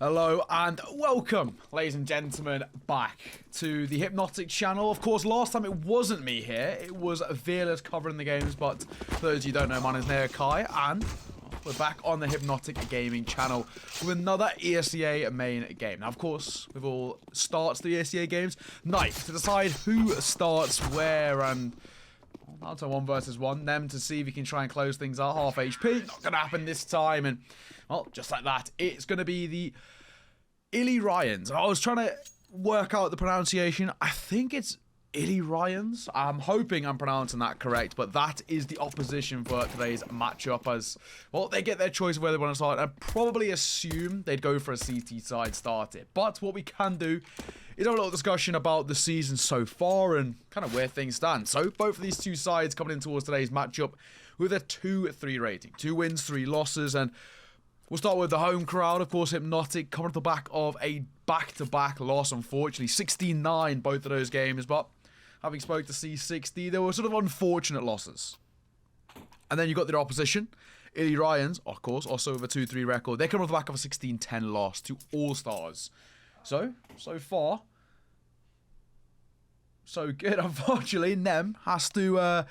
Hello and welcome, ladies and gentlemen, back to the Hypnotic channel. Of course, last time it wasn't me here, it was VireZ covering the games, but for those of you who don't know, my name is Neokai, and we're back on the Hypnotic Gaming channel with another ESEA main game. Now, of course, with all starts the ESEA games, night to decide who starts where, and down to 1 versus 1, them to see if you can try and close things out. Half HP, not going to happen this time, and well, just like that, it's going to be the ILLYRIANS. I was trying to work out the pronunciation. I think it's ILLYRIANS. I'm hoping I'm pronouncing that correct, but that is the opposition for today's matchup as, well, they get their choice of where they want to start. I'd probably assume they'd go for a CT side starter. But what we can do is have a little discussion about the season so far and kind of where things stand. So both of these two sides coming in towards today's matchup with a 2-3 rating. 2 wins, 3 losses, and we'll start with the home crowd. Of course, Hypnotic coming off the back of a back-to-back loss, unfortunately. 16-9 both of those games, but having spoke to C60, there were sort of unfortunate losses. And then you got their opposition, ILLYRIANS, of course, also with a 2-3 record. They come off the back of a 16-10 loss to All-Stars. So far, so good. Unfortunately, Nem has to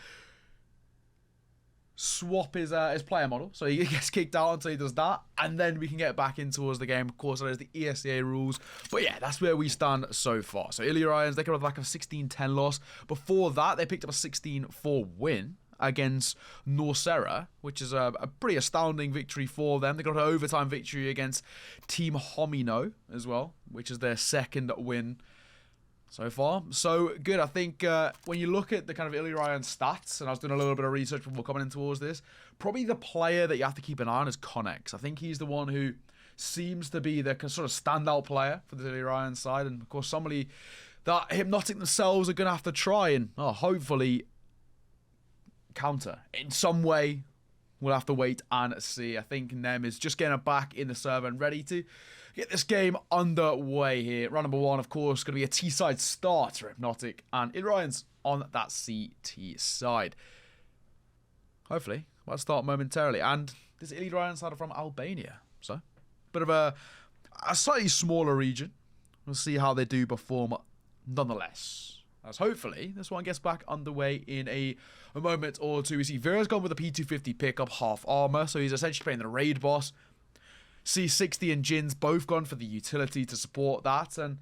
swap his player model, so he gets kicked out until he does that, and then we can get back in towards the game. Of course, there's the ESEA rules, but yeah, that's where we stand so far. So ILLYRIANS, they come off the back of a 16-10 loss. Before that, they picked up a 16-4 win against Norcera, which is a pretty astounding victory for them. They got an overtime victory against Team Homino as well, which is their second win so far. So good. I think when you look at the kind of ILLYRIANS stats, and I was doing a little bit of research before coming in towards this, probably the player that you have to keep an eye on is Connex. I think he's the one who seems to be the sort of standout player for the ILLYRIANS side, and of course somebody that Hypnotic themselves are going to have to try and hopefully counter in some way. We'll have to wait and see. I think Nem is just getting back in the server and ready to get this game underway here. Round number 1, of course, going to be a T-side start for Hypnotic and ILLYRIANS on that CT side. Hopefully, we'll start momentarily. And this ILLYRIANS side are from Albania. So, bit of a slightly smaller region. We'll see how they do perform nonetheless. As hopefully this one gets back underway in a moment or two. We see VireZ gone with a P250 pickup, half armor, so he's essentially playing the raid boss. C60 and Jins both gone for the utility to support that, and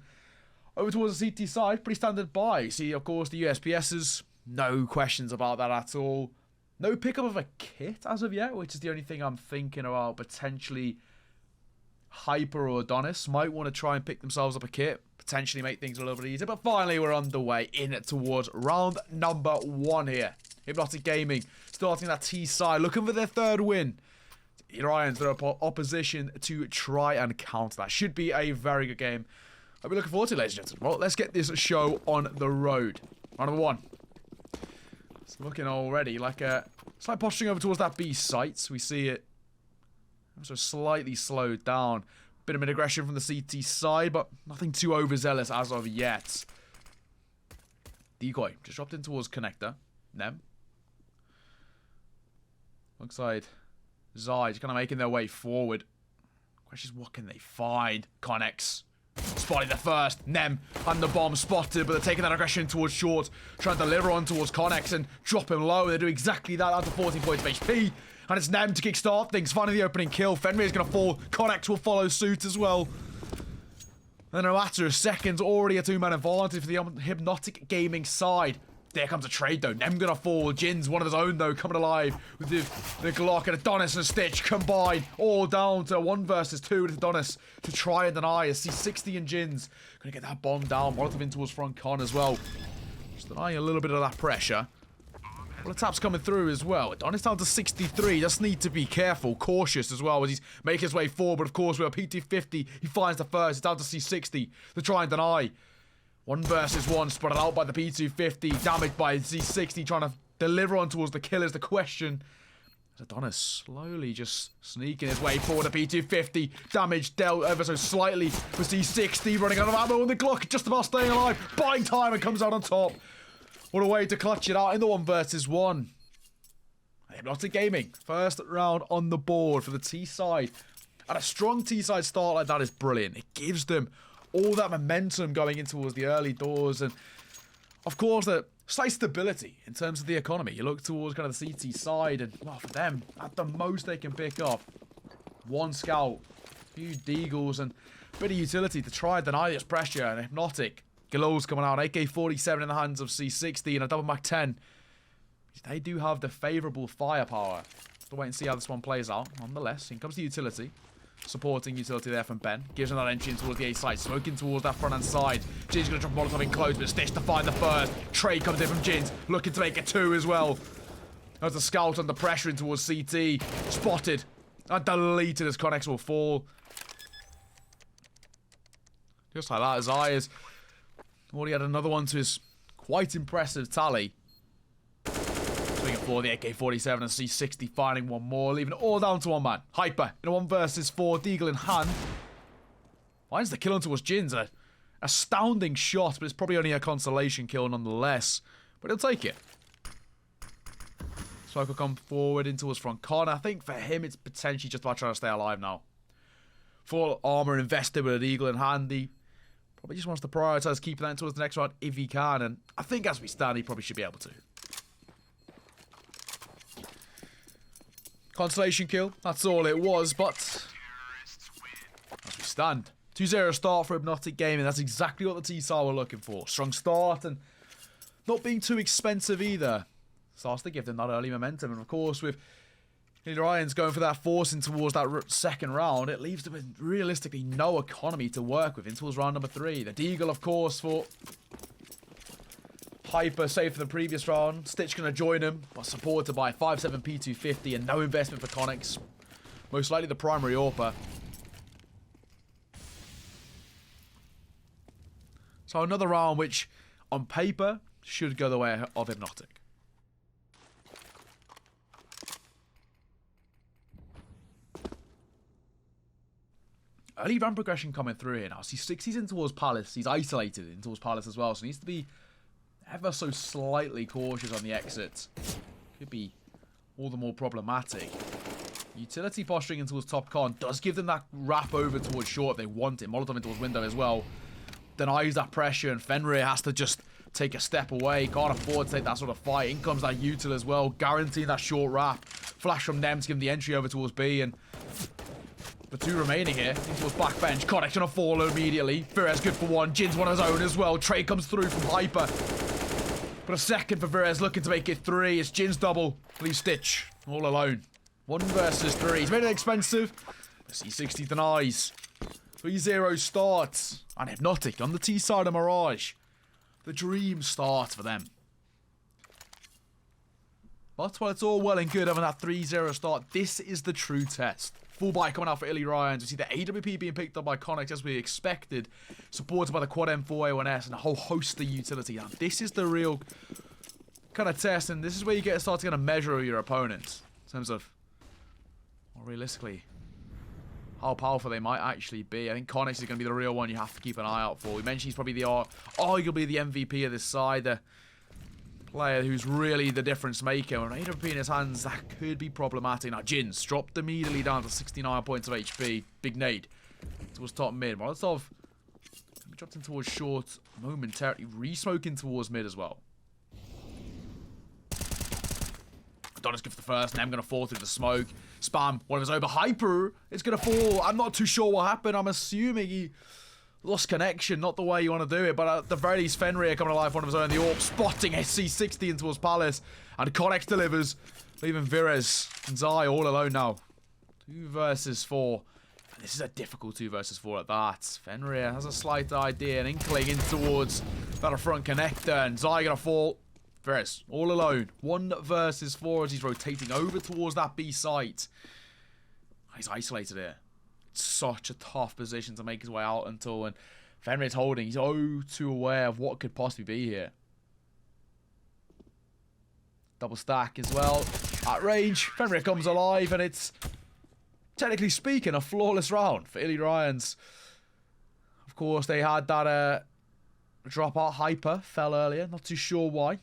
over towards the CT side, pretty standard buy. You see, of course, the USPSs, no questions about that at all. No pickup of a kit as of yet, which is the only thing I'm thinking about. Potentially Hyper or Adonis might want to try and pick themselves up a kit, potentially make things a little bit easier. But finally, we're underway in towards round number 1 here. Hypnotic Gaming starting that T side, looking for their 3rd win. ILLYRIANS, their opposition to try and counter that. Should be a very good game. I'll be looking forward to it, ladies and gentlemen. Well, let's get this show on the road. Round number 1. It's looking already like a slight posturing over towards that B site. We see it so slightly slowed down. Bit of an aggression from the CT side, but nothing too overzealous as of yet. Decoy just dropped in towards connector. Nem. Looks like Zai just kind of making their way forward. Question is, what can they find? Connex spotting the first. Nem and the bomb spotted, but they're taking that aggression towards short, trying to deliver on towards Connex and drop him low. They do exactly that, down to 14 points of HP. And it's Nem to kickstart things, finding the opening kill. Fenrir is going to fall. Connex will follow suit as well. And in a matter of seconds, already a 2-man advantage for the Hypnotic Gaming side. There comes a trade though. Nem going to fall. Jins, one of his own though, coming alive with the Glock and Adonis and Stitch combined. All down to 1 versus 2 with Adonis to try and deny as C60 and Jins going to get that bomb down. Molotov in towards front con as well. Just denying a little bit of that pressure. Well, the tap's coming through as well. Adonis down to 63. Just need to be careful, cautious as well as he's making his way forward. But of course, with a PT50, he finds the first. It's down to C60 to try and deny. 1 versus 1, spotted out by the P250, damaged by C60, trying to deliver on towards the kill is the question. Adonis slowly just sneaking his way forward. A P250, damage dealt ever so slightly with C60, running out of ammo, and the Glock just about staying alive, buying time and comes out on top. What a way to clutch it out in the 1 versus 1. Hypnotic Gaming, first round on the board for the T side. And a strong T-side start like that is brilliant. It gives them all that momentum going in towards the early doors. And, of course, the slight stability in terms of the economy. You look towards kind of the CT side, and, well, for them, at the most they can pick up one scout, a few deagles, and a bit of utility to try and deny this pressure. And Hypnotic, Galil's coming out, AK-47 in the hands of C60 and a double Mac 10. They do have the favourable firepower. Let's wait and see how this one plays out. Nonetheless, in comes the utility. Supporting utility there from Ben. Gives him that entry in towards the A side. Smoking towards that front hand side. Jins going to drop Molotov in close, but Stitch to find the first. Trey comes in from Jins. Looking to make it 2 as well. As the scout under pressure in towards CT. Spotted. And deleted as Connex will fall. Just like that, as Ayers already had another one to his quite impressive tally. Swinging for the AK-47 and C60 finding one more, leaving it all down to one man. Hyper in a 1 versus 4, Deagle in hand. Finds the kill on towards Jins. An astounding shot, but it's probably only a consolation kill nonetheless. But he'll take it. Smoke will come forward into his front corner. I think for him, it's potentially just about trying to stay alive now. Full armor invested with an Eagle in hand. He probably just wants to prioritize keeping that towards the next round if he can. And I think as we stand, he probably should be able to. Consolation kill. That's all it was. But as we stand, 2-0 start for Hypnotic Gaming. That's exactly what the T-Star were looking for. Strong start and not being too expensive either. Starts to give them that early momentum. And of course, with ILLYRIANS going for that forcing towards that second round, it leaves them with realistically no economy to work with into round number 3. The Deagle, of course, for Hyper, safe for the previous round. Stitch going to join him, but supported by 5.7 P250 and no investment for Connex. Most likely the primary AWPer. So another round which, on paper, should go the way of Hypnotic. Early round progression coming through here now. C60's in towards Palace. He's isolated in towards Palace as well, so he needs to be ever so slightly cautious on the exit. Could be all the more problematic. Utility posturing in towards top con does give them that wrap over towards short if they want it. Molotov in towards window as well. Denies that pressure, and Fenrir has to just take a step away. Can't afford to take that sort of fight. In comes that util as well, guaranteeing that short wrap. Flash from them to give him the entry over towards B, and the 2 remaining here, into his backbench. Connex gonna fall immediately. VireZ good for 1. Jins one of his own as well. Trey comes through from Hyper. But a second for VireZ looking to make it 3. It's Jins double. Leave Stitch all alone. 1 versus 3. He's made it expensive. C60 denies. 3-0 starts. And Hypnotic on the T side of Mirage. The dream starts for them. But while it's all well and good having that 3-0 start, this is the true test. Full buy coming out for ILLYRIANS. We see the AWP being picked up by Connex as we expected. Supported by the Quad M4A1S and a whole host of utility. Now, this is the real kind of test, and this is where you start to kind of measure your opponents. In terms of, well, realistically, how powerful they might actually be. I think Connex is going to be the real one you have to keep an eye out for. We mentioned he's probably arguably the MVP of this side. The player who's really the difference maker. When AWP in his hands, that could be problematic. Now, Jins dropped immediately down to 69 points of HP. Big nade towards top mid. Molotov dropped in towards short momentarily. Re-smoking towards mid as well. Adonis good for the first. Nem going to fall through the smoke. Spam, one of his over. Hyper is going to fall. I'm not too sure what happened. I'm assuming he lost connection, not the way you want to do it, but at the very least, Fenrir coming alive, one of his own, the AWP, spotting SC60 into his Palace, and Connex delivers, leaving VireZ and Zai all alone now. 2 versus 4, and this is a difficult 2 versus 4 at that. Fenrir has a slight idea, an inkling in towards that front connector, and Zai gonna fall. VireZ all alone, 1 versus 4 as he's rotating over towards that B site. He's isolated here. Such a tough position to make his way out until, and Fenrir's holding. He's oh too aware of what could possibly be here. Double stack as well. At range, Fenrir comes alive, and it's, technically speaking, a flawless round for ILLYRIANS. Of course, they had that dropout. Hyper fell earlier. Not too sure why.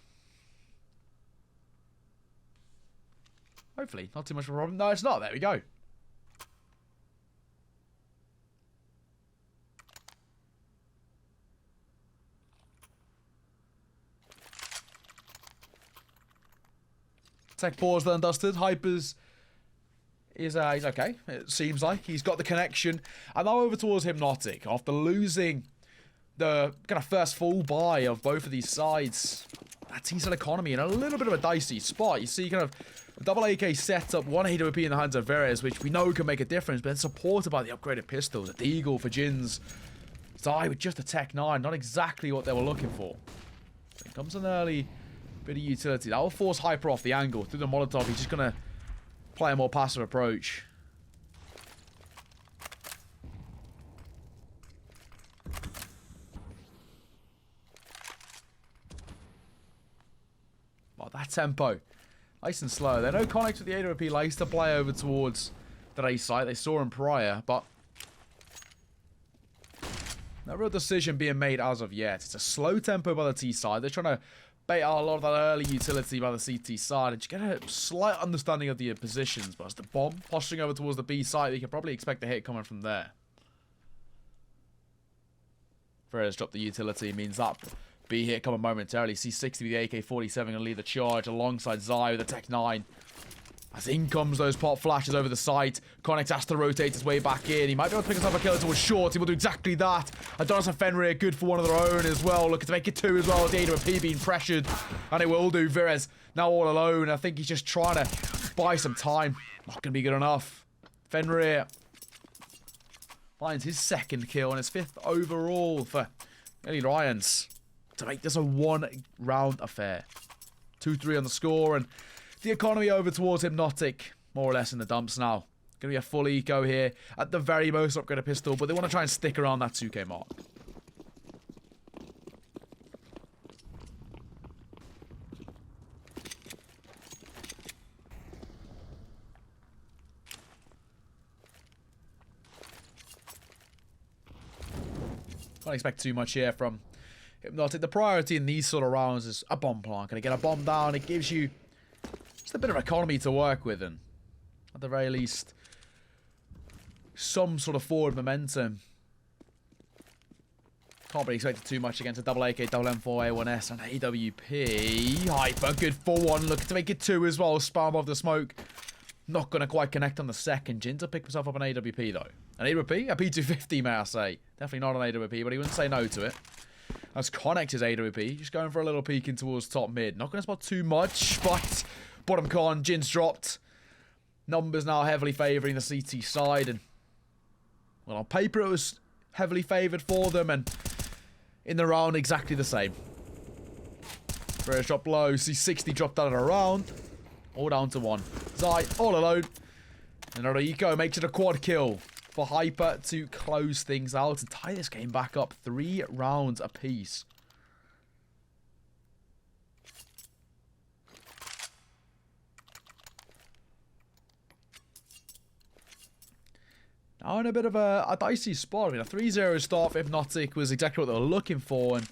Hopefully, not too much of a problem. No, it's not. There we go. Tech pause done and dusted. Hypers is he's okay. It seems like he's got the connection. And now over towards Hypnotic after losing the kind of first full buy of both of these sides. That T-cell economy in a little bit of a dicey spot. You see kind of a double AK setup, one AWP in the hands of VireZ, which we know can make a difference, but then supported by the upgraded pistols. A Deagle for Jins. Die with just a Tech 9, not exactly what they were looking for. So it comes an early bit of utility. That will force Hyper off the angle. Through the Molotov, he's just going to play a more passive approach. Oh, that tempo. Nice and slow. They know Connect with the AWP likes to play over towards the A site. They saw him prior, but no real decision being made as of yet. It's a slow tempo by the T side. They're trying to bait out a lot of that early utility by the CT side. And you get a slight understanding of the positions. But as the bomb posturing over towards the B side, you can probably expect a hit coming from there. VireZ dropped the utility. Means that B hit coming momentarily. C60 with the AK-47 going to lead the charge alongside Zai with the Tech 9. As in comes those pop flashes over the site. Connect has to rotate his way back in. He might be able to pick himself a kill towards short. He will do exactly that. Adonis and Fenrir good for one of their own as well. Looking to make it 2 as well. The AWP being pressured. And it will do. VireZ now all alone. I think he's just trying to buy some time. Not going to be good enough. Fenrir finds his second kill and his 5th overall for ILLYRIANS to make this a 1-round affair. 2-3 on the score, and the economy over towards Hypnotic, more or less in the dumps now. Going to be a full eco here. At the very most, upgraded pistol, but they want to try and stick around that 2k mark. Can't expect too much here from Hypnotic. The priority in these sort of rounds is a bomb plant. Going to get a bomb down. It gives you just a bit of economy to work with, and at the very least, some sort of forward momentum. Can't really expect too much against a double AK, double M4, A1S, and AWP. Hyper, good for 1. Looking to make it 2 as well. Spam off the smoke. Not going to quite connect on the second. Jins will pick himself up an AWP, though. An AWP? A P250, may I say. Definitely not an AWP, but he wouldn't say no to it. As Connect is AWP, just going for a little peek in towards top mid. Not going to spot too much, but bottom con, Jins dropped. Numbers now heavily favouring the CT side, and well, on paper it was heavily favoured for them, and in the round exactly the same. VireZ dropped low, C60 dropped out of the round, all down to 1. Zai all alone. Another eco makes it a quad kill for Hyper to close things out and tie this game back up 3 rounds apiece. Now in a bit of a dicey spot. I mean, a 3-0 start for Hypnotic was exactly what they were looking for, and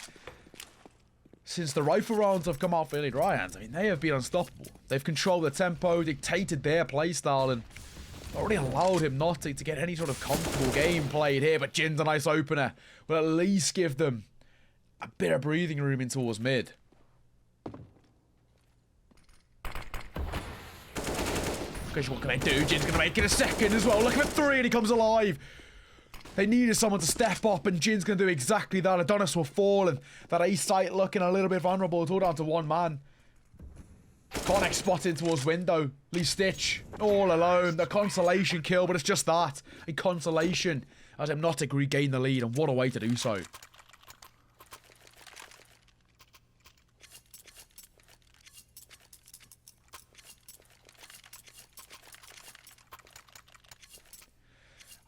since the rifle rounds have come out for ILLYRIANS, I mean, they have been unstoppable. They've controlled the tempo, dictated their playstyle, and not really allowed Hypnotic to get any sort of comfortable game played here. But Jins, a nice opener, will at least give them a bit of breathing room in towards mid. Okay, what can they do? Jins going to make it a second as well. Look at 3 and he comes alive. They needed someone to step up, and Jin's going to do exactly that. Adonis will fall, and that A site looking a little bit vulnerable. It's all down to 1 man. Connect spotting towards window. Leave Stitch all alone. The consolation kill, but it's just that. A consolation as Hypnotic regain the lead, and what a way to do so.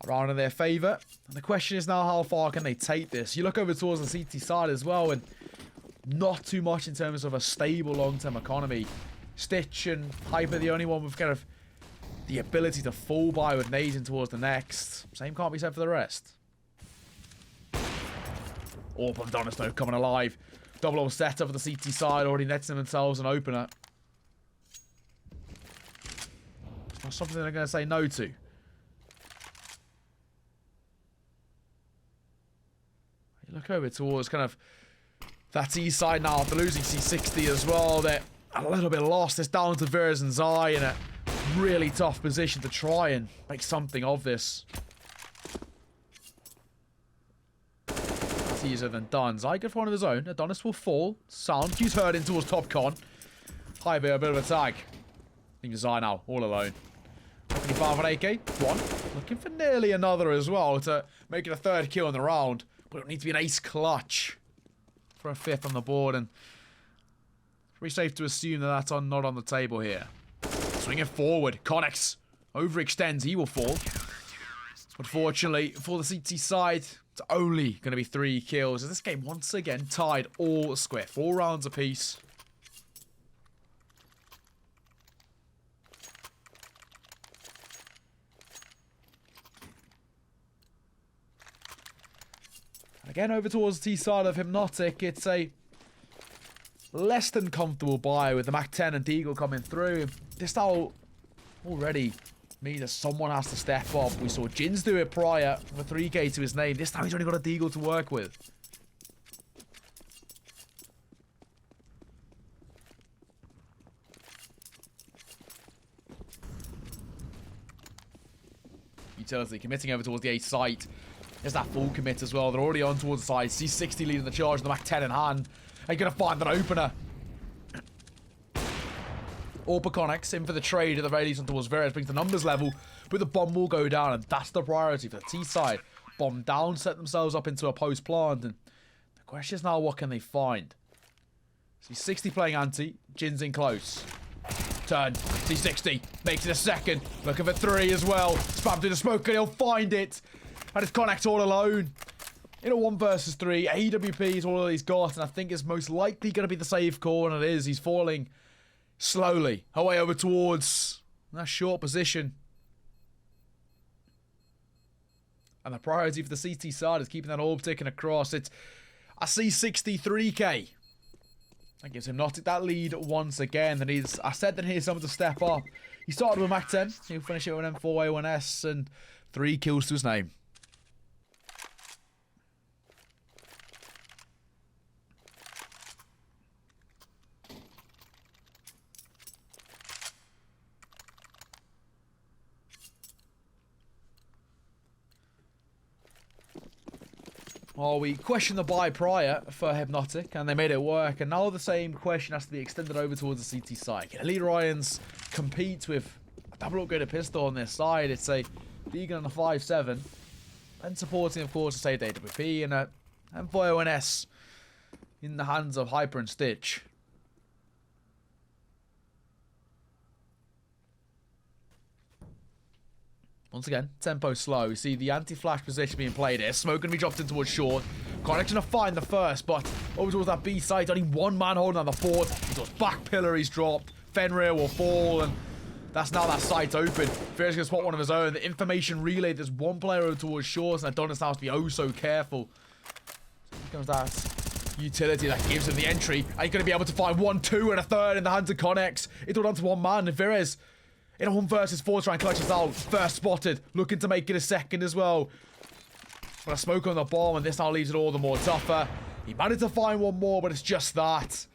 Around in their favour. And the question is now, how far can they take this? You look over towards the CT side as well, and not too much in terms of a stable long-term economy. Stitch and Hyper the only one with kind of the ability to fall by with nades in towards the next. Same can't be said for the rest. Orb of Adonis though coming alive. Double setup for the CT side, already netting themselves an opener. It's not something they're going to say no to. You look over towards kind of that E side now after losing C60 as well. They're a little bit lost. It's down to VireZ and Zai in a really tough position to try and make something of this. That's easier than done. Zai good for one of his own. Adonis will fall. Sound. Q's heard in towards top con. High bear, a bit of a tag. I think Zai now, all alone. Looking for an AK. One. Looking for nearly another as well to make it a third kill in the round. But it needs to be an ace clutch for a fifth on the board. And pretty safe to assume that that's not on the table here. Swinging forward. Connex overextends. He will fall. Unfortunately, for the CT side, it's only going to be 3 kills. As this game once again tied all square. 4 rounds apiece. Again, over towards the T side of Hypnotic, it's a less than comfortable buy with the Mac 10 and Deagle coming through. This style already means that someone has to step up. We saw Jins do it prior with a 3k to his name. This time he's only got a Deagle to work with. Utility committing over towards the A site. There's that full commit as well. They're already on towards the side. C60 leading the charge, the Mac 10 in hand. Are you going to find that opener? Orpa Connex in for the trade at the very least on towards VireZ. Brings the numbers level, but the bomb will go down, and that's the priority for the T side. Bomb down, set themselves up into a post plant, and the question is now, what can they find? C60 playing anti, Jins in close. Turn, C60 makes it a second. Looking for 3 as well. Spam through the smoke, and he'll find it. And it's Connex all alone. In a 1 versus 3, AWP is all he's got, and I think it's most likely going to be the safe call, and it is. He's falling slowly away over towards that short position. And the priority for the CT side is keeping that orb ticking across. It's a C63k. That gives Hypnotic that lead once again. And I said that here's someone to step up. He started with Mac 10. He'll finish it with an M4A1S and 3 kills to his name. Well, we questioned the buy prior for Hypnotic, and they made it work. And now the same question has to be extended over towards the CT side. Can ILLYRIANS compete with a double upgraded pistol on their side? It's a Deagle and a 5.7. And supporting, of course, a saved AWP and a M4A1S in the hands of Hyper and Stitch. Once again, tempo slow. We see the anti-flash position being played here. Smoke going to be dropped in towards short. Connection to find the first, but over towards that B site. Only 1 man holding on the fourth. Towards back pillar he's dropped. Fenrir will fall, and that's now that site open. VireZ going to spot one of his own. The information relay, there's 1 player over towards short, and Adonis now has to be oh so careful. So here comes that utility that gives him the entry. And he's going to be able to find 1, 2, and a third in the hands of Connex. It's all down to 1 man, and VireZ in a 1 versus 4 trying to clutch us out. First spotted. Looking to make it a second as well. But a smoke on the bomb, and this now leaves it all the more tougher. He managed to find 1 more, but it's just that.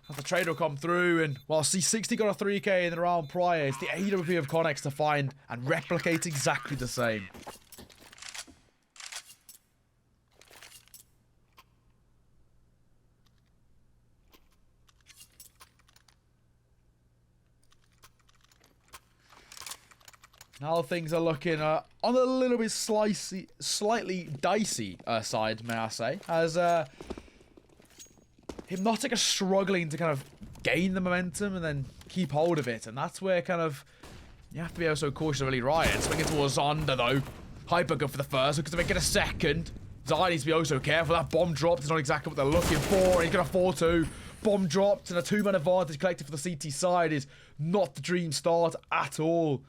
As the trade will come through, and while C60 got a 3k in the round prior, it's the AWP of Connex to find and replicate exactly the same. Now things are looking on a little bit slightly dicey side, may I say, as Hypnotic are struggling to kind of gain the momentum and then keep hold of it, and that's where kind of you have to be so cautious of ILLYRIANS. Swinging towards Zander though. Hyper good for the first, looking to make it a second. Zai needs to be oh so careful. That bomb dropped is not exactly what they're looking for, and he's going to fall too. Bomb dropped, and a 2-man advantage collected for the CT side is not the dream start at all.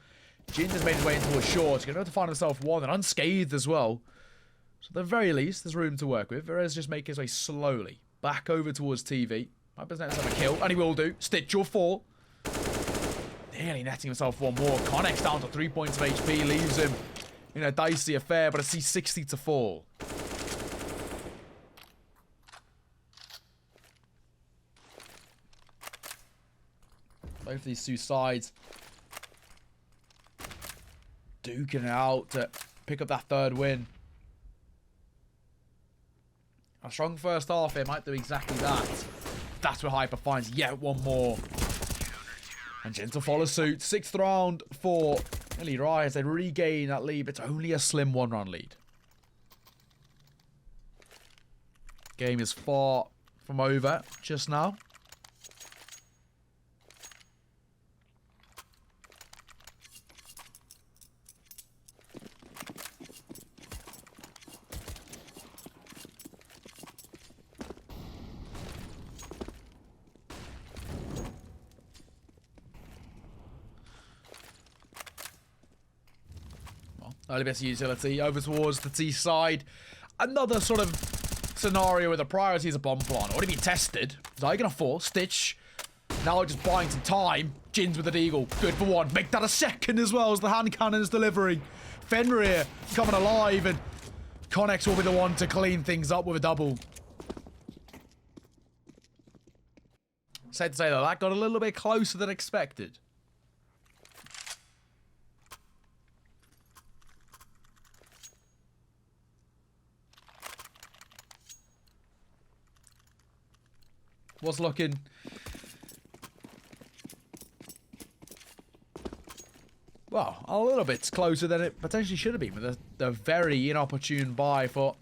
Jins has made his way into a short. He's going to be able to find himself 1 and unscathed as well. So at the very least, there's room to work with. VireZ just making his way slowly back over towards TV. Hyper's next to have a kill, and he will do. Stitch will fall. Nearly netting himself 1 more. Connex down to 3 points of HP. Leaves him in a dicey affair, but a C60 to fall. Both of these two sides duking it out to pick up that third win. A strong first half here might do exactly that. That's where Hyper finds yet one more. And Jins will follow suit. 6th round for ILLYRIANS. They regain that lead. It's only a slim 1-round lead. Game is far from over just now. Early best utility over towards the T side. Another sort of scenario where the priority is a bomb plant. Already been tested. Zai gonna fall. Stitch. Now just buying some time. Jins with the deagle. Good for one. Make that a second as well as the hand cannon is delivering. Fenrir coming alive, and Connex will be the one to clean things up with a double. Sad to say though, that got a little bit closer than expected. Was looking well a little bit closer than it potentially should have been with the very inopportune buy for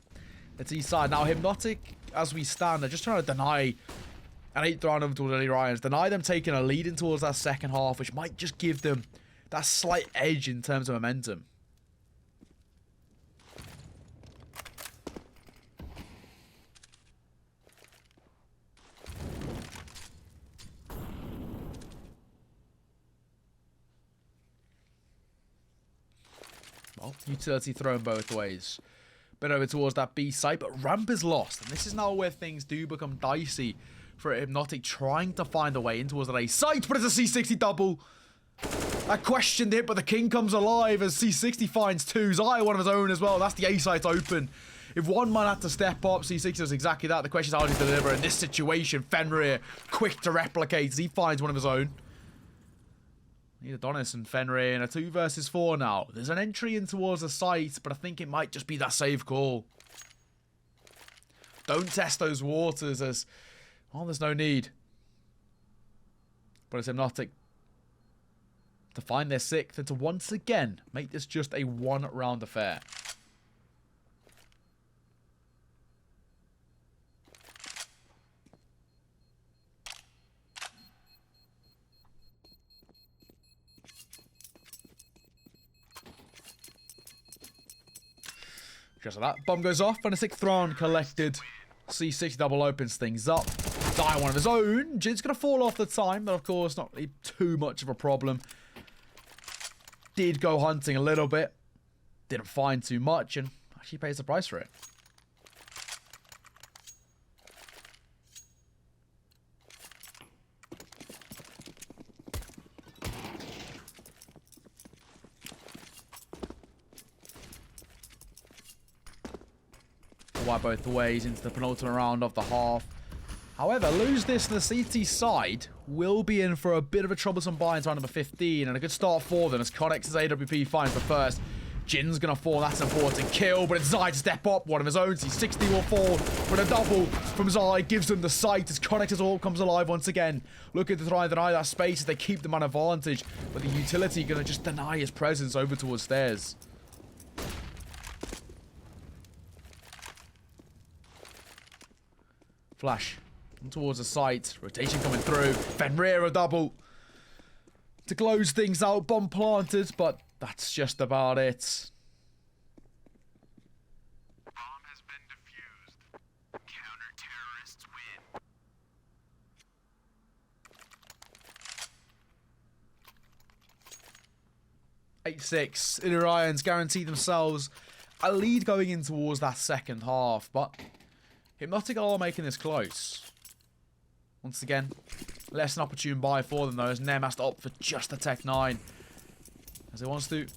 the T side. Now Hypnotic, as we stand, they're just trying to deny an 8th round over towards ILLYRIANS, deny them taking a lead in towards that second half, which might just give them that slight edge in terms of momentum. Well, utility thrown both ways. Bit over towards that B site, but ramp is lost. And this is now where things do become dicey for Hypnotic, trying to find a way in towards that A site, but it's a C60 double. I questioned it, but the king comes alive as C60 finds two. Zai, one of his own as well. That's the A site open. If one man had to step up, C60 does exactly that. The question is how does he deliver in this situation? Fenrir, quick to replicate as he finds one of his own. Need Adonis and Fenrir in a 2 versus 4 now. There's an entry in towards the site, but I think it might just be that safe call. Don't test those waters as... well, there's no need. But it's Hypnotic to find their 6th and to once again make this just a 1-round affair. Just like that, bomb goes off and a 6th round collected. C60 double opens things up. Die one of his own. Jin's going to fall off the time, but of course not really too much of a problem. Did go hunting a little bit. Didn't find too much and actually pays the price for it. Wide both ways into the penultimate round of the half. However, lose this and the CT side will be in for a bit of a troublesome buy into round number 15, and a good start for them as Connex's AWP finds the first. Jin's gonna fall, that's an important kill, but it's Zai to step up, one of his own. C60 will fall, but a double from Zai gives them the sight as Connex's ult comes alive once again. Looking to try and deny that space as they keep them on advantage, but the utility gonna just deny his presence over towards stairs. Flash towards the site. Rotation coming through. Fenrir a double to close things out. Bomb planted, but that's just about it. Bomb has been defused. Counter-terrorists win. 8-6. ILLYRIANS guarantee themselves a lead going in towards that second half, but Hypnotic are making this close. Once again, less an opportune buy for them though, as Nem has to opt for just the Tech 9. As he wants to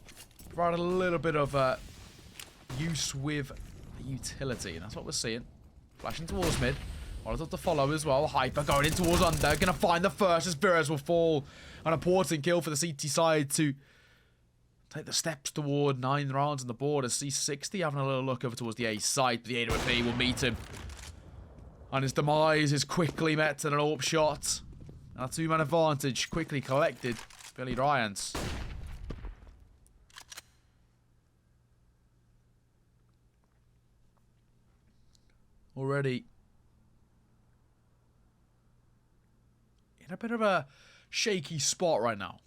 provide a little bit of use with the utility, and that's what we're seeing. Flashing towards mid. Molotov to follow as well. Hyper going in towards under. Gonna find the first as VireZ will fall. An important kill for the CT side to take the steps toward 9 rounds on the board as C60 having a little look over towards the A side. The AWP will meet him. And his demise is quickly met at an AWP shot. And a 2-man advantage quickly collected. ILLYRIANS. Already in a bit of a shaky spot right now.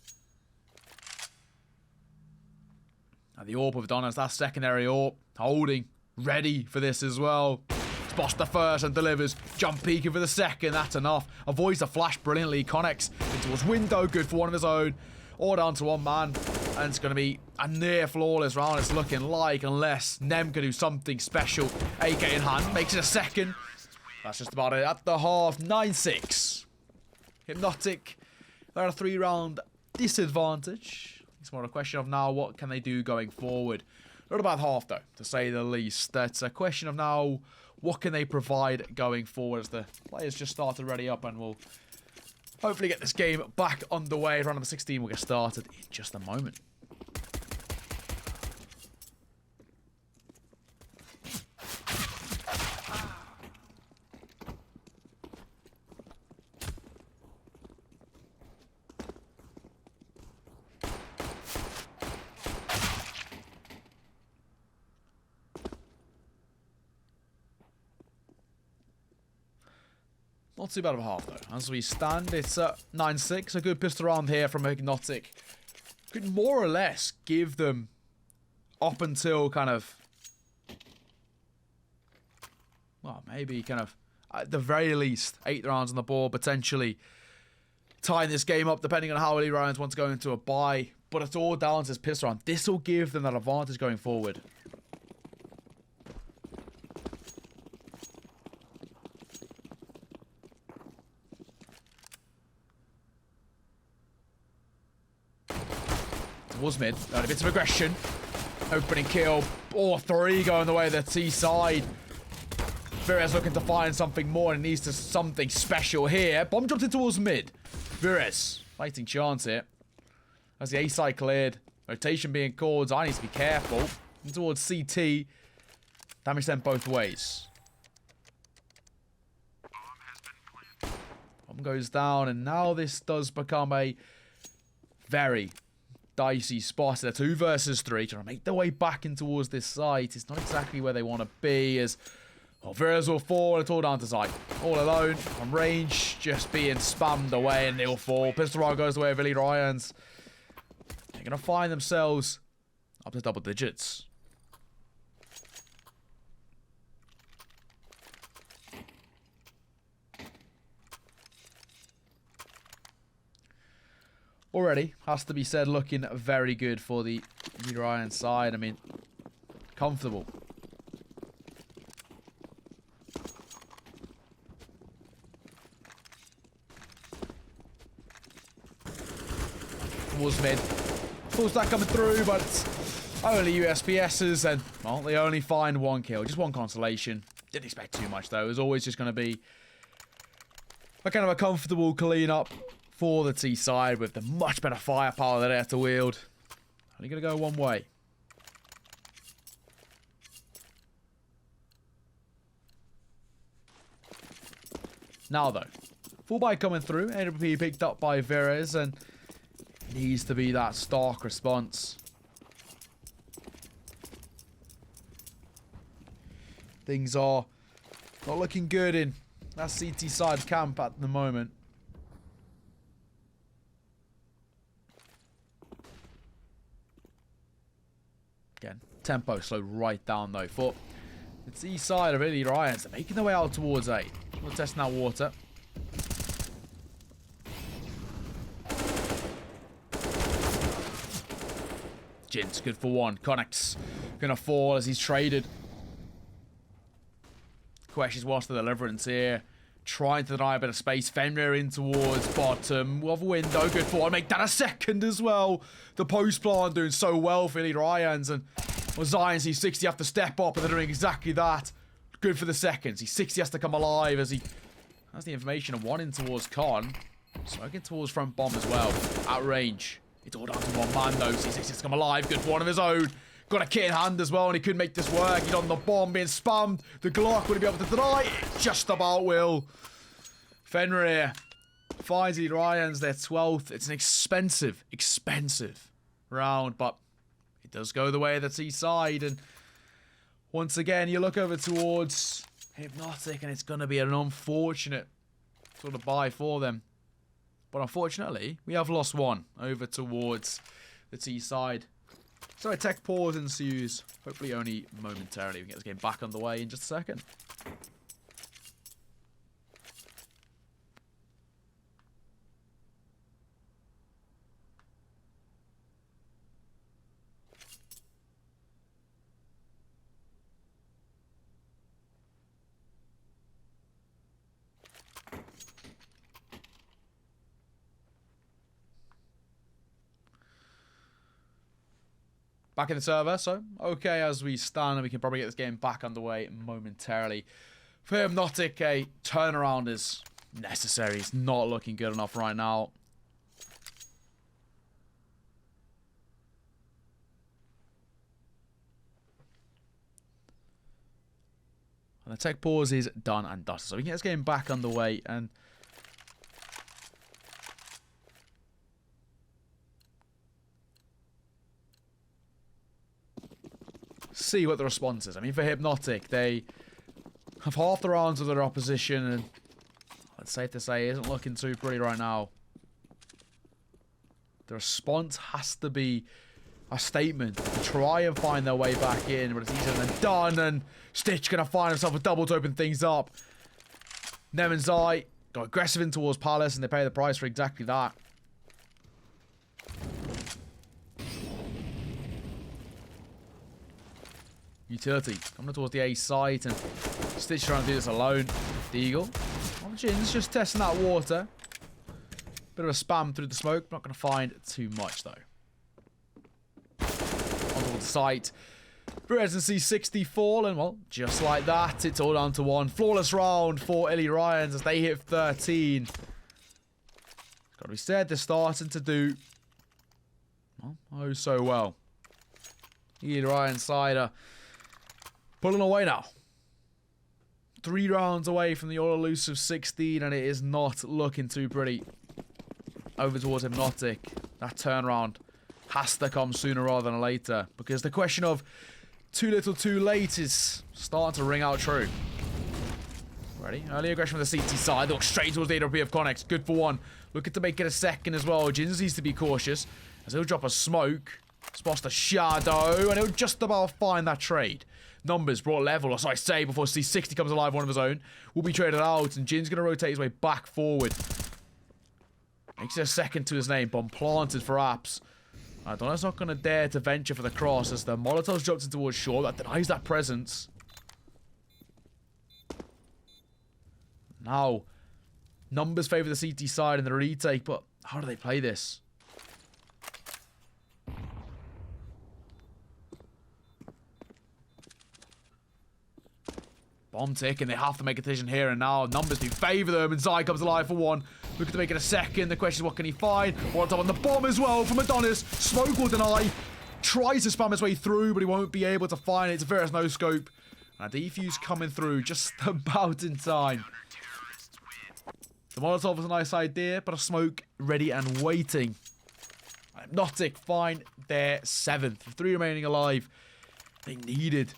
And the AWP of Donna's that secondary AWP holding, ready for this as well. Spots the first and delivers. Jump peeking for the second, that's enough. Avoids the flash brilliantly, connects into his window, good for one of his own. All down to one man. And it's going to be a near flawless round, it's looking like, unless Nem can do something special. AK in hand, makes it a second. That's just about it at the half, 9-6. Hypnotic, they're at a 3-round disadvantage. It's more a question of now, what can they do going forward? Not about half, though, to say the least. That's a question of now, what can they provide going forward as the players just started ready up and will hopefully get this game back underway. Round number 16 will get started in just a moment. Not too bad of a half, though. As we stand, it's 9-6. A good pistol round here from Hypnotic. Could more or less give them up until kind of... well, maybe kind of, at the very least, 8 rounds on the board, potentially tying this game up, depending on how ILLYRIANS want to go into a bye. But it's all down to this pistol round. This will give them that advantage going forward. Was mid. A bit of aggression. Opening kill. All 3 going the way of the T side. VireZ looking to find something more and needs to something special here. Bomb dropped in towards mid. VireZ fighting chance here. As the A side cleared. Rotation being called. I need to be careful. And towards CT. Damage sent both ways. Bomb goes down and now this does become a very dicey spot. They're 2 versus 3, trying to make their way back in towards this site. It's not exactly where they want to be, as VireZ will fall. It's all down to Zyke. All alone, on range, just being spammed away, and they'll fall. Pistol round goes the way of ILLYRIANS. They're going to find themselves up to double digits. Already, has to be said, looking very good for the ILLYRIANS side. I mean, comfortable. Towards mid. Full stack coming through, but only USPSs, and, well, they only find 1 kill. Just 1 consolation. Didn't expect too much, though. It was always just going to be a kind of a comfortable clean-up for the T side with the much better firepower they have to wield. Only going to go one way. Now though, full buy coming through. AWP picked up by VireZ and needs to be that stark response. Things are not looking good in that CT side camp at the moment. Again, tempo slowed right down though. For it's the east side of ILLYRIANS. They're making their way out towards A. We'll test that water. Jins, good for 1. Connects. Gonna fall as he's traded. Questions what's the deliverance here. Trying to deny a bit of space. Fenrir in towards bottom of window. Good for 1. Make that a second as well. The post plant doing so well for ILLYRIANS. And well, Zion C60 have to step up, and they're doing exactly that. Good for the seconds. C60 has to come alive as he That's the information of one in towards Con. Smoking towards front bomb as well. At range. It's all down to one man though. C6 has come alive. Good for one of his own. Got a kit in hand as well, and he couldn't make this work. He's on the bomb being spammed. The Glock would he be able to deny it? Just about will. Fenrir finds ELLYRIANS their 12th. It's an expensive round, but it does go the way of the T side. And once again, you look over towards Hypnotic, and it's going to be an unfortunate sort of buy for them. But unfortunately, we have lost one over towards the T side. So a tech pause ensues. Hopefully only momentarily. We can get this game back underway in just a second. Back in the server, so okay as we stand, and we can probably get this game back underway momentarily. For Hypnotic, a turnaround is necessary. It's not looking good enough right now. And the tech pause is done and dusted, so we can get this game back underway and see what the response is. I mean, for Hypnotic, they have half the rounds of their opposition, and it's safe to say it isn't looking too pretty right now. The response has to be a statement to try and find their way back in, but it's easier than done, and Stitch gonna find himself a double to open things up. Nem and Zai go aggressive in towards Palace, and they pay the price for exactly that. Utility coming towards the A site, and Stitch trying to do this alone. Deagle. Oh, Jins just testing that water. Bit of a spam through the smoke. Not going to find too much though. Onto the site. VireZ and C60 fallen. Well, just like that, it's all down to one. Flawless round for ELLYRIANS as they hit 13. It's got to be said, they're starting to do well, oh so well. ELLYRIANS side are pulling away now. 3 rounds away from the all-elusive 16, and it is not looking too pretty. Over towards Hypnotic. That turnaround has to come sooner rather than later, because the question of too little too late is starting to ring out true. Ready? Early aggression from the CT side. They look straight towards the AWP of Connex. Good for one. Looking to make it a second as well. Jins needs to be cautious, as he'll drop a smoke. Spots the shadow, and he'll just about find that trade. Numbers brought level, or so I say, before C60 comes alive, one of his own. Will be traded out, and Jin's going to rotate his way back forward. Makes it a second to his name. Bomb planted for Apps. Donna's not going to dare to venture for the cross, as the Molotov's dropped in towards shore. That denies that presence. Now, numbers favour the CT side in the retake, but how do they play this? Bomb tick, and they have to make a decision here and now. Numbers do favour them, and Zai comes alive for one. Looking to make it a second. The question is, what can he find? One top on the bomb as well from Adonis. Smoke will deny. Tries to spam his way through, but he won't be able to find it. It's a VireZ no scope. And a defuse coming through just about in time. The Molotov was a nice idea, but a smoke ready and waiting. Hypnotic find their 7th. 3 remaining alive. They needed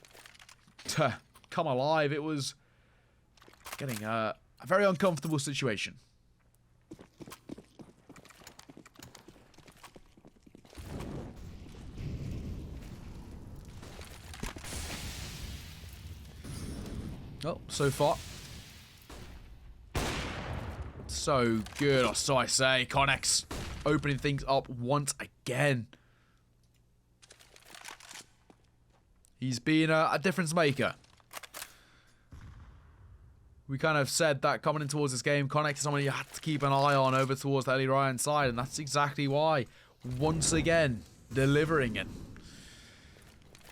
to come alive. It was getting a very uncomfortable situation. Oh, so far so good, or so I say. Connex opening things up once again. He's been a difference maker. We kind of said that coming in towards this game, Connex is someone you had to keep an eye on over towards the ELLYRIANS side, and that's exactly why. Once again, delivering it.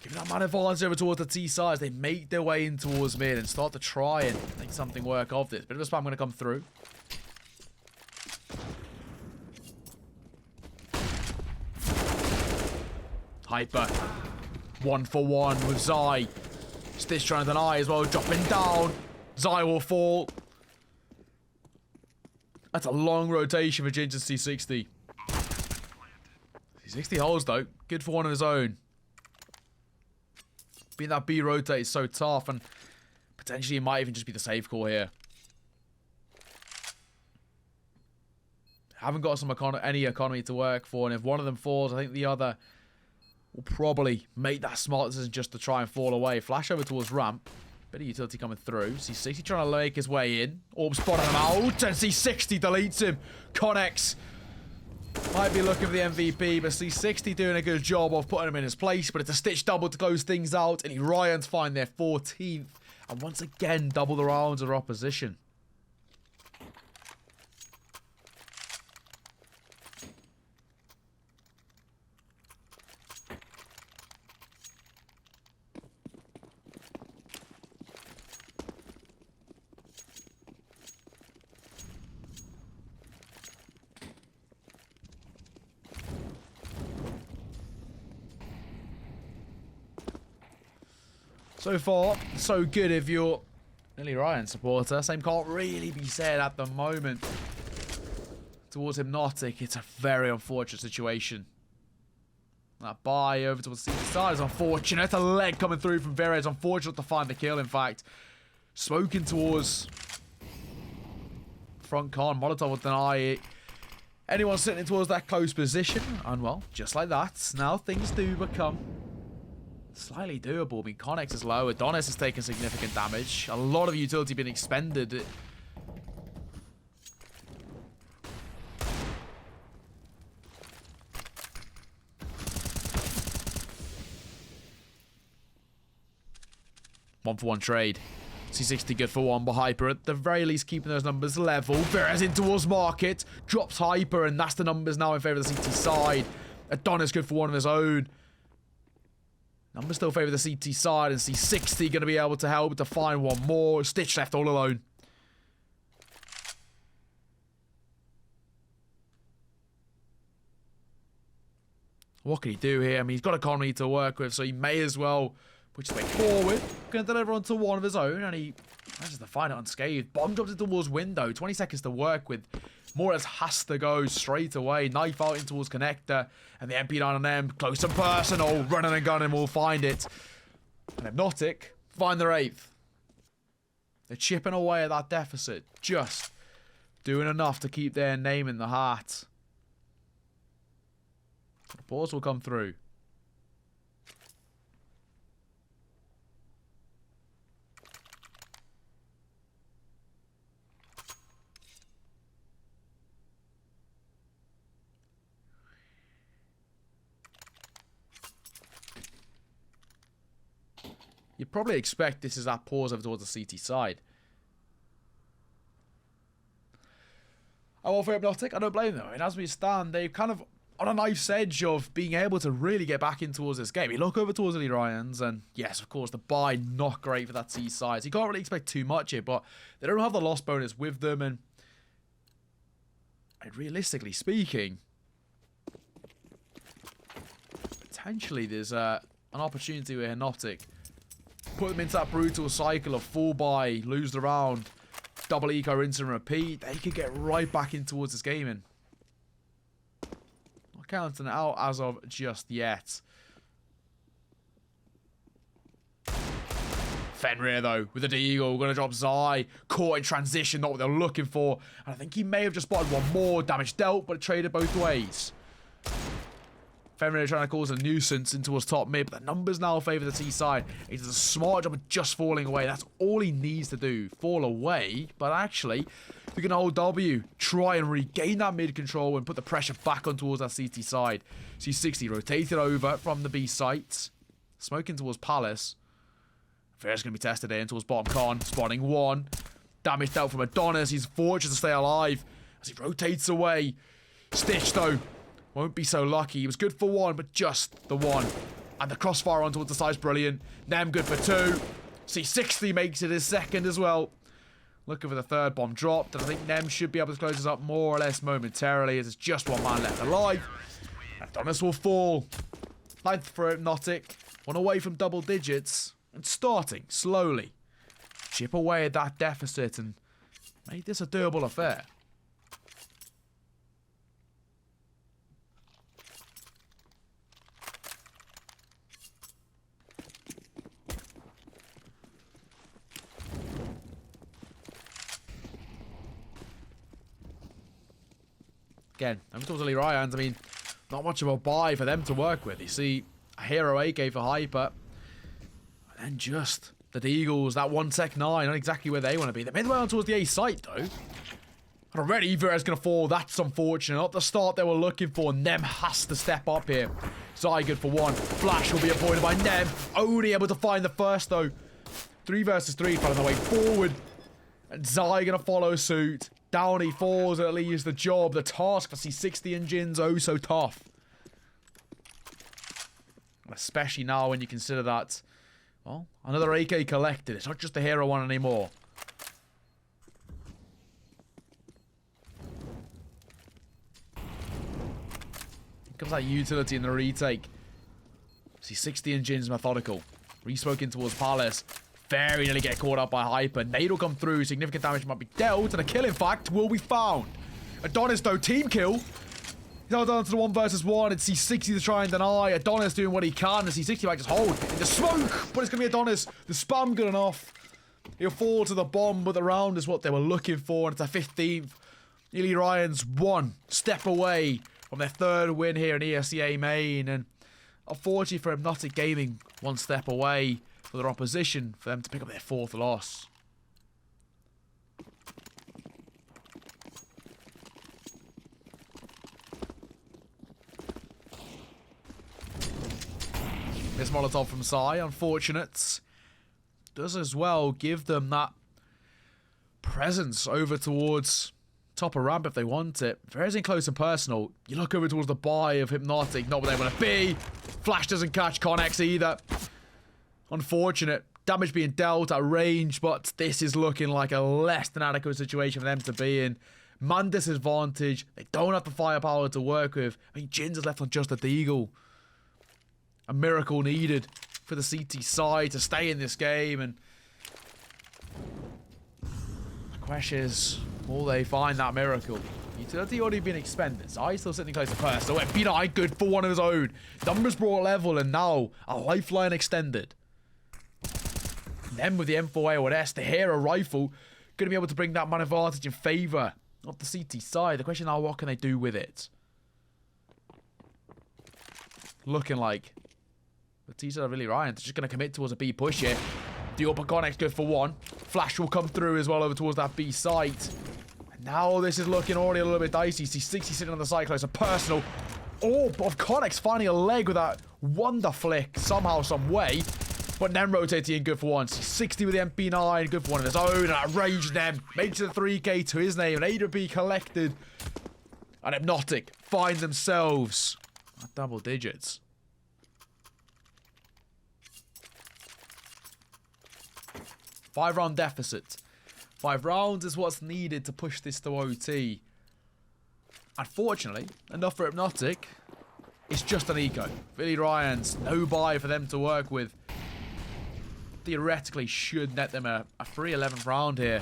Giving that man advantage over towards the T side as they make their way in towards mid and start to try and make something work of this. Bit of a spam going to come through. Hyper. 1-for-1 with Zai. Stitch trying to deny as well, dropping down. Zai will fall. That's a long rotation for Jins and C60. C60 holds though. Good for one of his own. Being that B rotate is so tough, and potentially it might even just be the safe call here. Haven't got any economy to work for, and if one of them falls, I think the other will probably make that smart decision just to try and fall away. Flash over towards ramp. Bit of utility coming through. C60 trying to make his way in. Orb spotting him out, and C60 deletes him. Connex might be looking for the MVP, but C60 doing a good job of putting him in his place, but it's a Stitch double to close things out, and ELLYRIANS find their 14th, and once again, double the rounds of their opposition. So far, so good if you're an ELLYRIANS supporter. Same can't really be said at the moment. Towards Hypnotic, it's a very unfortunate situation. That buy over towards the side is unfortunate. A leg coming through from VireZ. Unfortunate to find the kill, in fact. Smoking towards front con. Molotov will deny it. Anyone sitting towards that close position. And well, just like that, now things do become slightly doable. I mean, Connex is low. Adonis has taken significant damage. A lot of utility being expended. One-for-one trade. C60 good for one, but Hyper at the very least keeping those numbers level. VireZ in towards market. Drops Hyper, and that's the numbers now in favor of the CT side. Adonis good for one of his own. Numbers still favour the CT side, and C60 going to be able to help to find one more. Stitch left all alone. What can he do here? I mean, he's got economy to work with, so he may as well push his way forward. Going to deliver onto one of his own, and he manages to find it unscathed. Bomb drops it towards window. 20 seconds to work with. Morris has to go straight away. Knife out in towards connector. And the MP9 on them. Close and personal. Running and gunning will find it. And Hypnotic find their 8th. They're chipping away at that deficit. Just doing enough to keep their name in the hat. The pause will come through. You'd probably expect this is that pause over towards the CT side. I will for Hypnotic. I don't blame them. I mean, as we stand, they're kind of on a knife's edge of being able to really get back in towards this game. You look over towards the ELLYRIANS, and yes, of course, the buy not great for that C side. So you can't really expect too much here, but they don't have the loss bonus with them, and realistically speaking, potentially there's an opportunity with Hypnotic. Put them into that brutal cycle of full buy, lose the round, double eco, rinse and repeat. They could get right back in towards this gaming. Not counting it out as of just yet. Fenrir though, with the D-Eagle, going to drop Zai. Caught in transition, not what they're looking for. And I think he may have just spotted one more. Damage dealt, but it traded both ways. Fenrir trying to cause a nuisance in towards top mid, but the numbers now favour the T side. He does a smart job of just falling away. That's all he needs to do. Fall away, but actually, if we can hold W, try and regain that mid control and put the pressure back on towards that CT side. C60 rotated over from the B site. Smoking towards Palace. Fair's going to be tested in towards bottom con. Spotting one. Damage dealt from Adonis. He's fortunate to stay alive as he rotates away. Stitch, though, won't be so lucky. He was good for one, but just the one. And the crossfire on towards the side is brilliant. Nem good for 2. C60 makes it his second as well. Looking for the third bomb dropped. And I think Nem should be able to close this up more or less momentarily as it's just one man left alive. Adonis will fall. 9th for Hypnotic. One away from double digits. And starting slowly. Chip away at that deficit and make this a doable affair. Again, I'm towards ILLYRIANS. I mean, not much of a buy for them to work with. You see, a hero AK for Hyper. And then just the Eagles, that 1 sec 9, not exactly where they want to be. They're midway on towards the A site, though. And already, VireZ going to fall. That's unfortunate. Not the start they were looking for. Nem has to step up here. Zai good for 1. Flash will be appointed by Nem. Only able to find the first, though. 3 versus 3, finding the way forward. And Zai going to follow suit. Down he falls, at least the job, the task for C60 and Jins, oh so tough. Especially now when you consider that, well, another AK collected. It's not just the hero one anymore. Here comes that utility in the retake. C60 and Jins methodical. Respoken towards Palace. Very nearly get caught up by Hyper. Nade will come through. Significant damage might be dealt. And a kill, in fact, will be found. Adonis, though, team kill. He's now down to the 1 versus 1. It's C60 to try and deny. Adonis doing what he can. And C60 might just hold in the smoke. But it's going to be Adonis. The spam good enough. He'll fall to the bomb. But the round is what they were looking for. And it's a 15th. ILLYRIANS 1 step away from their 3rd win here in ESEA main. And unfortunately for Hypnotic Gaming, 1 step away for their opposition, for them to pick up their 4th loss. This Molotov from Sai, unfortunate. Does as well give them that presence over towards top of ramp if they want it. Very in close and personal. You look over towards the buy of Hypnotic, not where they want to be. Flash doesn't catch Connex either. Unfortunate. Damage being dealt at range, but this is looking like a less than adequate situation for them to be in. Man disadvantage. They don't have the firepower to work with. I mean, Jins is left on just a Deagle. A miracle needed for the CT side to stay in this game. And the question is, will they find that miracle? Utility already been expended. So he's still sitting close to first. So B9 good for 1 of his own. Numbers brought level and now a lifeline extended. Then with the M4A1S, the hero rifle, going to be able to bring that man advantage in favour of the CT side. The question now, what can they do with it? Looking like the T-side of ILLYRIANS is just going to commit towards a B push here. The upper connex good for 1. Flash will come through as well over towards that B site. And now this is looking already a little bit dicey. C60 sitting on the side close, a personal. Orb of Connex finding a leg with that wonder flick somehow, some way. But Nem rotating good for 1. 60 with the MP9, good for 1 of his own. And at range, Nem makes it a 3k to his name. An A to B collected. And Hypnotic find themselves at double digits. Five-round deficit. 5 rounds is what's needed to push this to OT. Unfortunately, enough for Hypnotic. It's just an eco. ILLYRIANS, no buy for them to work with. Theoretically should net them a free 11th round here.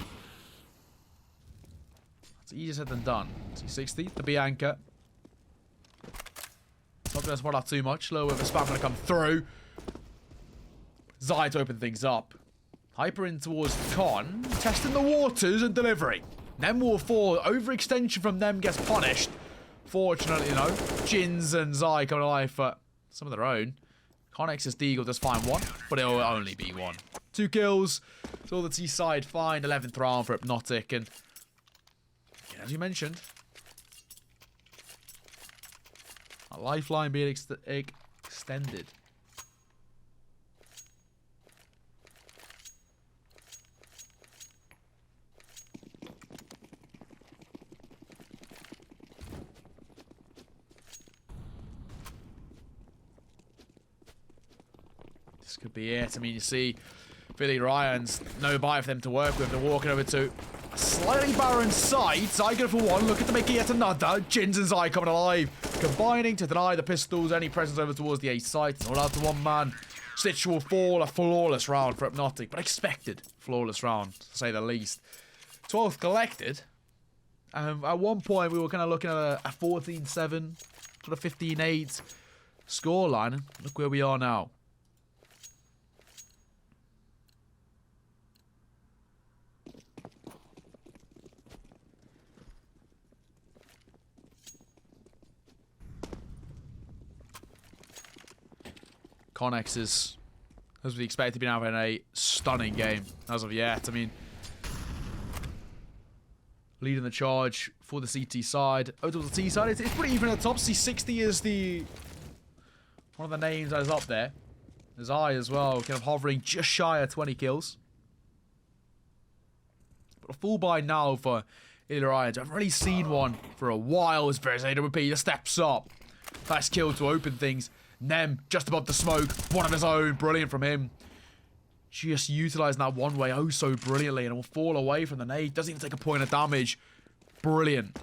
It's easier said than done. C60, the B anchor. Not going to spot out too much. Low with a spam going to come through. Zai to open things up. Hyper in towards Con. Testing the waters and delivering. Nem will fall. Overextension from them gets punished. Fortunately, you know, Jins and Zai come to life for some of their own. Connex's Deagle does find 1, but it'll only be 1. 2 kills. So the T side find 11th round for Hypnotic. And as you mentioned, a lifeline being extended. This could be it. I mean, you see, ILLYRIANS, no buy for them to work with. They're walking over to a slightly barren site. Zyger for one, looking to make it yet another. Jins and Zai coming alive, combining to deny the pistols. Any presence over towards the A site. All out to one man. Stitch will fall. A flawless round for Hypnotic, but expected flawless round, to say the least. 12th collected. At one point, we were kind of looking at a 14-7, sort of 15-8 scoreline. Look where we are now. Connex is, as we expected, been having a stunning game as of yet. I mean, leading the charge for the CT side. Over to the T side, it's pretty even at the top. C60 is one of the names that is up there. There's I as well, kind of hovering just shy of 20 kills. But a full buy now for ILLYRIANS. I haven't really seen one for a while as VireZ repeat. Steps up. First kill to open things. Nem just above the smoke. One of his own. Brilliant from him. Just utilising that one way oh so brilliantly, and it will fall away from the nade. Doesn't even take a point of damage. Brilliant.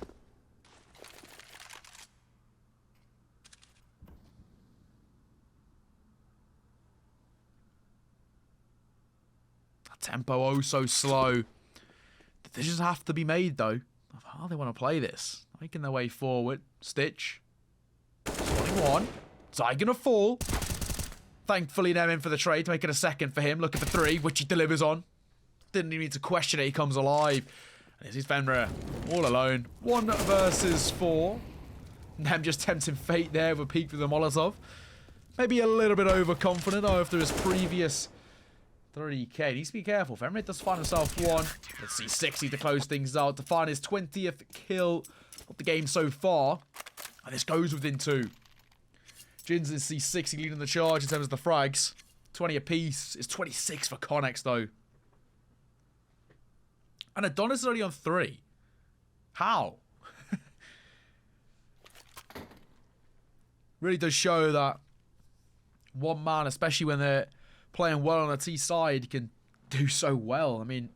That tempo oh so slow. Decisions have to be made though of how they want to play this. Making their way forward. Stitch. 21. Zai gonna fall. Thankfully, Nem in for the trade, making a second for him. Looking for 3, which he delivers on. Didn't even need to question it. He comes alive. And this is Fenrir all alone. 1 versus 4. Nem just tempting fate there with a peek with the Molotov. Maybe a little bit overconfident after his previous 3k. Needs to be careful. Fenrir does find himself 1. Let's see, 60 to close things out. To find his 20th kill of the game so far. And this goes within 2. Jins is C60 leading the charge in terms of the frags. 20 apiece. It's 26 for Connex, though. And Adonis is only on 3. How? Really does show that one man, especially when they're playing well on the T side, can do so well. I mean,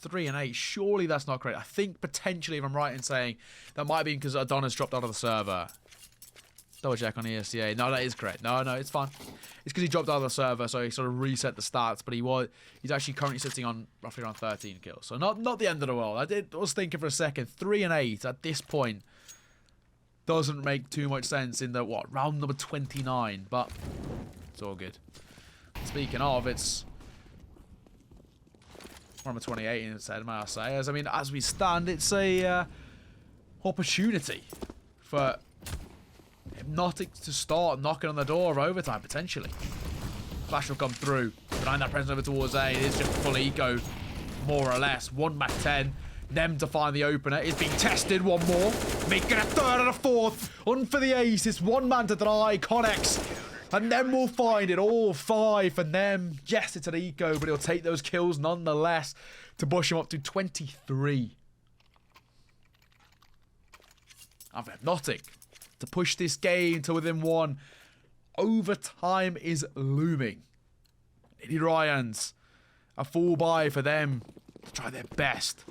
3 and 8. Surely that's not great. I think potentially, if I'm right in saying, that might be because Adonis dropped out of the server. Double check on ESEA. No, that is correct. No, it's fine. It's because he dropped out of the server, so he sort of reset the stats. But he's actually currently sitting on roughly around 13 kills. So not the end of the world. I was thinking for a second, 3 and 8 at this point doesn't make too much sense in the round number 29. But it's all good. Speaking of, it's number 28 instead, may I say. I mean, as we stand, it's a opportunity for Hypnotic to start knocking on the door of overtime, potentially. Flash will come through. Denying that presence over towards A. It is just full eco, more or less. 1 back 10. Nem to find the opener. Is being tested. 1 more. Making a 3rd and a 4th. On for the ace. It's 1 man to deny. Connex. And Nem will find it. All 5 for Nem. Yes, it's an eco, but he'll take those kills nonetheless to push him up to 23. And for Hypnotic to push this game to within 1. Overtime is looming. ILLYRIANS, a full buy for them to try their best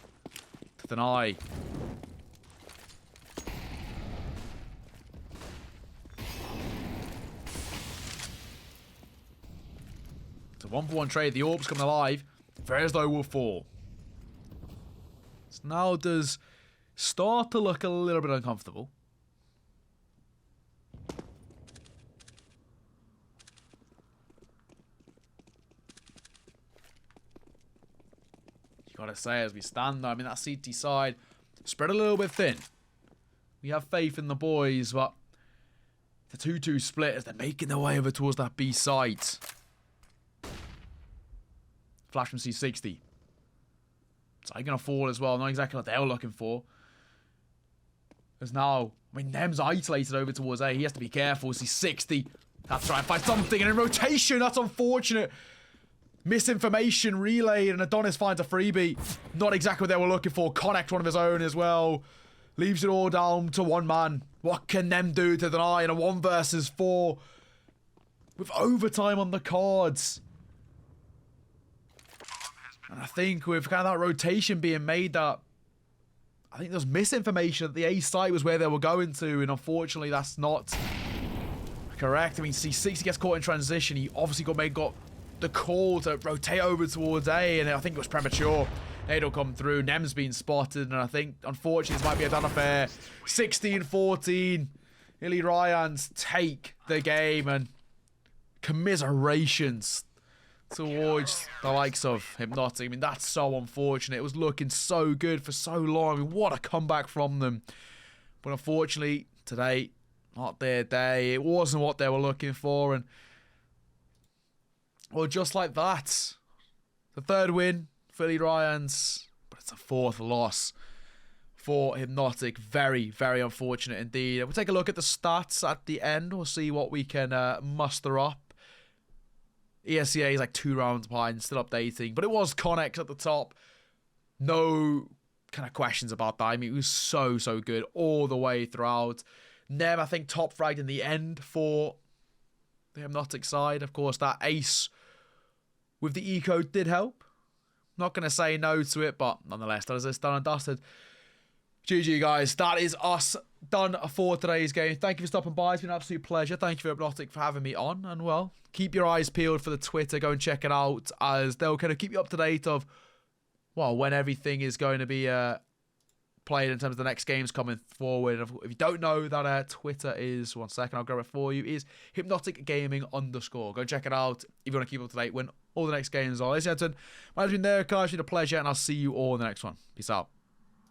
to deny. It's a 1-for-1 trade. The orbs coming alive. VireZ will fall. This now does start to look a little bit uncomfortable. Gotta say, as we stand, I mean, that CT side spread a little bit thin. We have faith in the boys, but the 2-2 split as they're making their way over towards that B site. Flash from C60. So they're gonna fall as well. Not exactly what they were looking for. As now, I mean, Nem's isolated over towards A. He has to be careful. C60. Have to try and find something. And in rotation, that's unfortunate. Misinformation relayed, and Adonis finds a freebie. Not exactly what they were looking for. Connect one of his own as well. Leaves it all down to 1 man. What can Nem do to deny in a 1 versus 4? with overtime on the cards. And I think with kind of that rotation being made, that I think there's misinformation that the A site was where they were going to, and unfortunately that's not correct. I mean, C60 gets caught in transition. He obviously got the call to rotate over towards A, and I think it was premature. Nade'll come through. Nem's been spotted, and I think, unfortunately, this might be a done affair. 16-14. ILLYRIANS take the game, and commiserations towards the likes of Hypnotic. I mean, that's so unfortunate. It was looking so good for so long. I mean, what a comeback from them. But unfortunately, today, not their day. It wasn't what they were looking for. And, well, just like that, the third win for ILLYRIANS, but it's a fourth loss for Hypnotic. Very, very unfortunate indeed. We'll take a look at the stats at the end. We'll see what we can muster up. ESEA is like 2 rounds behind, still updating. But it was Connex at the top. No kind of questions about that. I mean, it was so, so good all the way throughout. Nem, I think, top fragged in the end for the Hypnotic side. Of course, that ace with the eco did help. Not going to say no to it, but nonetheless, that is us done and dusted. GG, guys. That is us done for today's game. Thank you for stopping by. It's been an absolute pleasure. Thank you for Hypnotic for having me on. And, well, keep your eyes peeled for the Twitter. Go and check it out, as they'll kind of keep you up to date of, well, when everything is going to be played in terms of the next games coming forward. If you don't know, that Twitter is, 1 second, I'll grab it for you, is Hypnotic Gaming _. Go and check it out if you want to keep up to date when all the next games are. Ladies and gentlemen, my name's been Neokai. It's been a pleasure, and I'll see you all in the next one. Peace out.